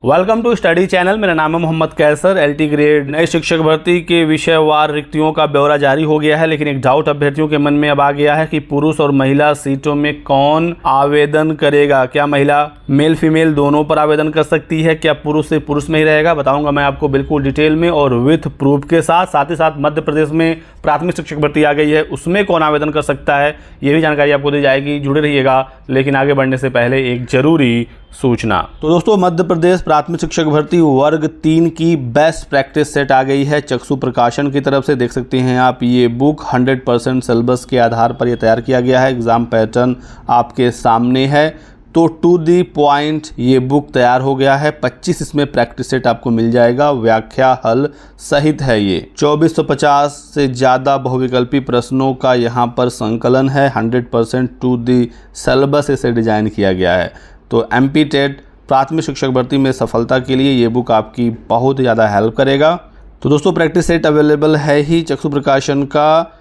Welcome to study channel. मेरा नाम है मोहम्मद कैसर। एलटी ग्रेड नए शिक्षक भर्ती के विषयवार रिक्तियों का ब्यौरा जारी हो गया है, लेकिन एक डाउट अभ्यर्थियों के मन में अब आ गया है कि पुरुष और महिला सीटों में कौन आवेदन करेगा। क्या महिला मेल फीमेल दोनों पर आवेदन कर सकती है? क्या पुरुष से पुरुष में ही रहेगा? बताऊंगा मैं आपको बिल्कुल डिटेल में और विथ प्रूफ के साथ। साथ ही साथ मध्य प्रदेश में प्राथमिक शिक्षक भर्ती आ गई है, उसमें कौन आवेदन कर सकता है, ये भी जानकारी आपको दी जाएगी। जुड़े रहिएगा। लेकिन आगे बढ़ने से पहले एक जरूरी सूचना। तो दोस्तों, मध्य प्रदेश प्राथमिक शिक्षक भर्ती वर्ग 3 की बेस्ट प्रैक्टिस सेट आ गई है चक्षु प्रकाशन की तरफ से। देख सकते हैं आप, ये बुक 100% सिलेबस के आधार पर यह तैयार किया गया है। एग्जाम पैटर्न आपके सामने है, तो टू दी पॉइंट ये बुक तैयार हो गया है। 25 इसमें प्रैक्टिस सेट आपको मिल जाएगा, व्याख्या हल सहित है। ये 2450 से ज़्यादा बहुविकल्पी प्रश्नों का यहाँ पर संकलन है। 100% टू दी सिलेबस इसे डिजाइन किया गया है। तो एमपी टेट प्राथमिक शिक्षक भर्ती में सफलता के लिए ये बुक आपकी बहुत ज़्यादा हेल्प करेगा। तो दोस्तों, प्रैक्टिस सेट अवेलेबल है ही। चक्षु प्रकाशन का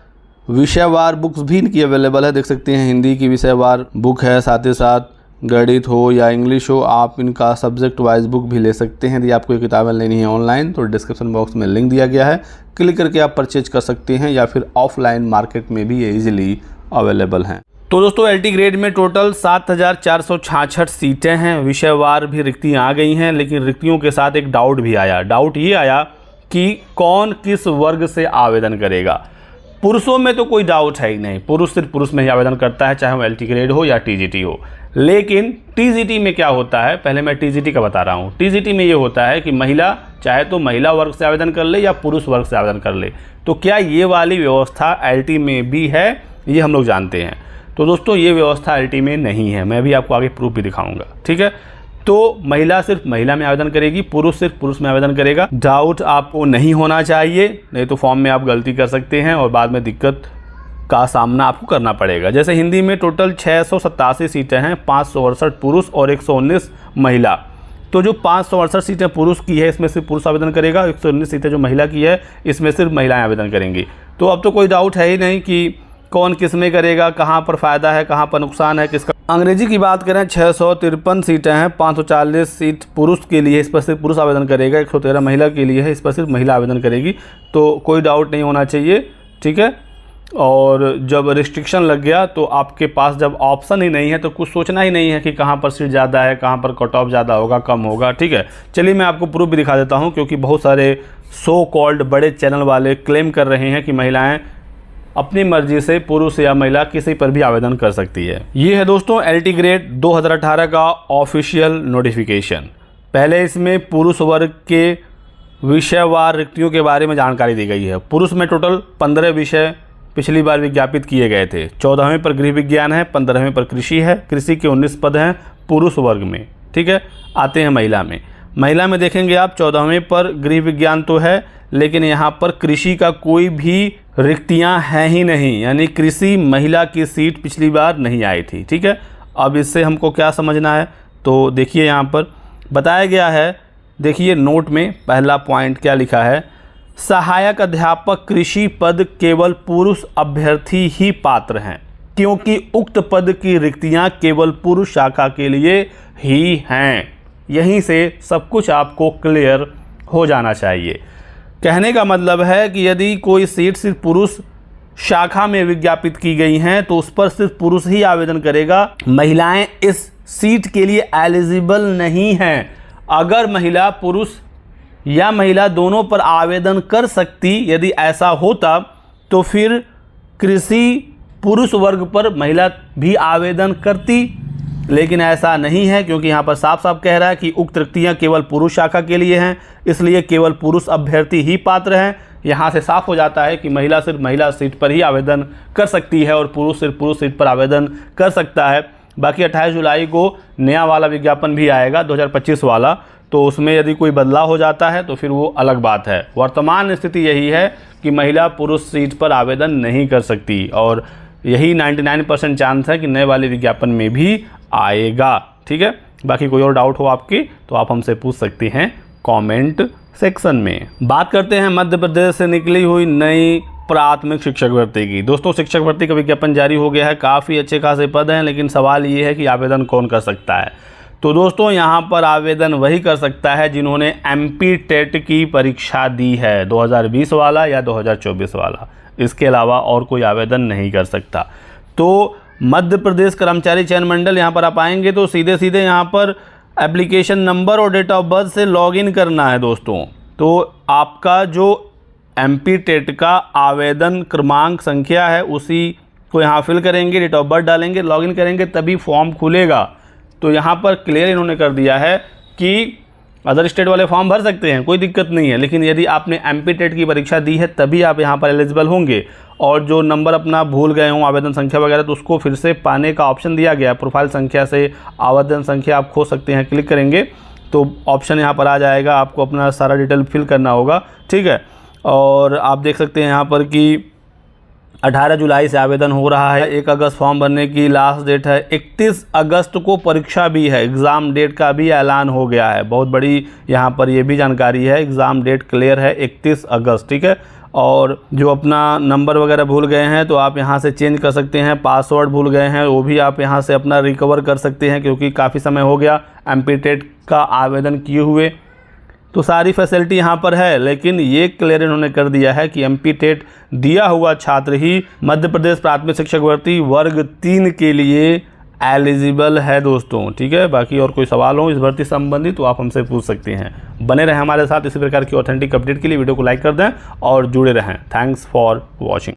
विषयवार बुक्स भी इनकी अवेलेबल है। देख सकते हैं, हिंदी की विषयवार बुक है, साथ ही साथ गणित हो या इंग्लिश हो, आप इनका सब्जेक्ट वाइज बुक भी ले सकते हैं। यदि आपको ये किताबें लेनी है ऑनलाइन, तो डिस्क्रिप्शन बॉक्स में लिंक दिया गया है, क्लिक करके आप परचेज कर सकते हैं, या फिर ऑफलाइन मार्केट में भी ये ईजिली अवेलेबल हैं। तो दोस्तों, एलटी ग्रेड में टोटल 7466 सीटें हैं। विषयवार भी रिक्तियाँ आ गई हैं, लेकिन रिक्तियों के साथ एक डाउट भी आया। डाउट ये आया कि कौन किस वर्ग से आवेदन करेगा। पुरुषों में तो कोई डाउट है ही नहीं, पुरुष सिर्फ पुरुष में ही आवेदन करता है, चाहे वो एलटी ग्रेड हो या टीजीटी हो। लेकिन टीजीटी में क्या होता है, पहले मैं टीजीटी का बता रहा हूँ। टीजीटी में ये होता है कि महिला चाहे तो महिला वर्ग से आवेदन कर ले या पुरुष वर्ग से आवेदन कर ले। तो क्या ये वाली व्यवस्था एलटी में भी है, ये हम लोग जानते हैं। तो दोस्तों, ये व्यवस्था एलटी में नहीं है। मैं भी आपको आगे प्रूफ भी दिखाऊंगा, ठीक है। तो महिला सिर्फ महिला में आवेदन करेगी, पुरुष सिर्फ पुरुष में आवेदन करेगा। डाउट आपको नहीं होना चाहिए, नहीं तो फॉर्म में आप गलती कर सकते हैं और बाद में दिक्कत का सामना आपको करना पड़ेगा। जैसे हिंदी में टोटल 687 सीटें हैं, 568 पुरुष और 119 महिला। तो जो 568 सीटें पुरुष की है, इसमें सिर्फ पुरुष आवेदन करेगा। 119 सीटें जो महिला की है, इसमें सिर्फ महिलाएं आवेदन करेंगी। तो अब तो कोई डाउट है ही नहीं कि कौन किस में करेगा, कहाँ पर फ़ायदा है, कहाँ पर नुकसान है, किसका। अंग्रेजी की बात करें, 653 सीटें हैं, 540 सीट पुरुष के लिए, इस पर सिर्फ पुरुष आवेदन करेगा। 113 महिला के लिए है, इस पर सिर्फ महिला आवेदन करेगी। तो कोई डाउट नहीं होना चाहिए, ठीक है। और जब रिस्ट्रिक्शन लग गया तो आपके पास जब ऑप्शन ही नहीं है, तो कुछ सोचना ही नहीं है कि कहाँ पर सीट ज़्यादा है, कहाँ पर कट ऑफ ज़्यादा होगा, कम होगा, ठीक है। चलिए मैं आपको प्रूफ भी दिखा देता हूँ, क्योंकि बहुत सारे सो कॉल्ड बड़े चैनल वाले क्लेम कर रहे हैं कि महिलाएं अपनी मर्जी से पुरुष या महिला किसी पर भी आवेदन कर सकती है। ये है दोस्तों एलटी ग्रेड 2018 का ऑफिशियल नोटिफिकेशन। पहले इसमें पुरुष वर्ग के विषयवार रिक्तियों के बारे में जानकारी दी गई है। पुरुष में टोटल 15 विषय पिछली बार विज्ञापित किए गए थे। 14वें पर गृह विज्ञान है, 15वें पर कृषि है। कृषि के 19 पद हैं पुरुष वर्ग में, ठीक है। आते हैं महिला में। महिला में देखेंगे आप, 14वें पर गृह विज्ञान तो है, लेकिन यहाँ पर कृषि का कोई भी रिक्तियाँ हैं ही नहीं, यानी कृषि महिला की सीट पिछली बार नहीं आई थी, ठीक है। अब इससे हमको क्या समझना है, तो देखिए यहाँ पर बताया गया है। देखिए नोट में पहला पॉइंट क्या लिखा है, सहायक अध्यापक कृषि पद केवल पुरुष अभ्यर्थी ही पात्र हैं, क्योंकि उक्त पद की रिक्तियाँ केवल पुरुष शाखा के लिए ही हैं। यहीं से सब कुछ आपको क्लियर हो जाना चाहिए। कहने का मतलब है कि यदि कोई सीट सिर्फ पुरुष शाखा में विज्ञापित की गई हैं, तो उस पर सिर्फ पुरुष ही आवेदन करेगा। महिलाएं इस सीट के लिए एलिजिबल नहीं हैं। अगर महिला पुरुष या महिला दोनों पर आवेदन कर सकती, यदि ऐसा होता, तो फिर कृषि पुरुष वर्ग पर महिला भी आवेदन करती। लेकिन ऐसा नहीं है, क्योंकि यहाँ पर साफ साफ कह रहा है कि उक्त रिक्तियाँ केवल पुरुष शाखा के लिए हैं, इसलिए केवल पुरुष अभ्यर्थी ही पात्र हैं। यहाँ से साफ हो जाता है कि महिला सिर्फ महिला सीट पर ही आवेदन कर सकती है और पुरुष सिर्फ पुरुष सीट पर आवेदन कर सकता है। बाकी 28 जुलाई को नया वाला विज्ञापन भी आएगा, 2025 वाला, तो उसमें यदि कोई बदलाव हो जाता है तो फिर वो अलग बात है। वर्तमान स्थिति यही है कि महिला पुरुष सीट पर आवेदन नहीं कर सकती, और यही 99% चांस है कि नए वाले विज्ञापन में भी आएगा, ठीक है। बाकी कोई और डाउट हो आपकी तो आप हमसे पूछ सकते हैं कमेंट सेक्शन में। बात करते हैं मध्य प्रदेश से निकली हुई नई प्राथमिक शिक्षक भर्ती की। दोस्तों, शिक्षक भर्ती का विज्ञापन जारी हो गया है, काफ़ी अच्छे खासे पद हैं, लेकिन सवाल ये है कि आवेदन कौन कर सकता है। तो दोस्तों यहाँ पर आवेदन वही कर सकता है जिन्होंने MP टेट की परीक्षा दी है, 2020 वाला या 2024 वाला। इसके अलावा और कोई आवेदन नहीं कर सकता। तो मध्य प्रदेश कर्मचारी चयन मंडल, यहाँ पर आप आएंगे तो सीधे सीधे यहाँ पर एप्लीकेशन नंबर और डेट ऑफ बर्थ से लॉगिन करना है दोस्तों। तो आपका जो MP टेट का आवेदन क्रमांक संख्या है उसी को यहाँ फिल करेंगे, डेट ऑफ बर्थ डालेंगे, लॉगिन करेंगे, तभी फॉर्म खुलेगा। तो यहाँ पर क्लियर इन्होंने कर दिया है कि अदर स्टेट वाले फॉर्म भर सकते हैं, कोई दिक्कत नहीं है, लेकिन यदि आपने MP टेट की परीक्षा दी है तभी आप यहाँ पर एलिजिबल होंगे। और जो नंबर अपना भूल गए हों, आवेदन संख्या वगैरह, तो उसको फिर से पाने का ऑप्शन दिया गया है। प्रोफाइल संख्या से आवेदन संख्या आप खो सकते हैं, क्लिक करेंगे तो ऑप्शन यहाँ पर आ जाएगा, आपको अपना सारा डिटेल फिल करना होगा, ठीक है। और आप देख सकते हैं यहाँ पर कि 18 जुलाई से आवेदन हो रहा है, 1 अगस्त फॉर्म भरने की लास्ट डेट है, 31 अगस्त को परीक्षा भी है, एग्ज़ाम डेट का भी ऐलान हो गया है। बहुत बड़ी यहाँ पर ये भी जानकारी है, एग्ज़ाम डेट क्लियर है 31 अगस्त, ठीक है। और जो अपना नंबर वगैरह भूल गए हैं तो आप यहाँ से चेंज कर सकते हैं, पासवर्ड भूल गए हैं वो भी आप यहाँ से अपना रिकवर कर सकते हैं, क्योंकि काफ़ी समय हो गया MP टेट का आवेदन किए हुए। तो सारी फैसिलिटी यहाँ पर है, लेकिन ये क्लियर इन्होंने कर दिया है कि MP टेट दिया हुआ छात्र ही मध्य प्रदेश प्राथमिक शिक्षक भर्ती वर्ग 3 के लिए एलिजिबल है दोस्तों, ठीक है। बाकी और कोई सवाल हो इस भर्ती संबंधी तो आप हमसे पूछ सकते हैं। बने रहें हमारे साथ इसी प्रकार की ऑथेंटिक अपडेट के लिए। वीडियो को लाइक कर दें और जुड़े रहें। Thanks for watching.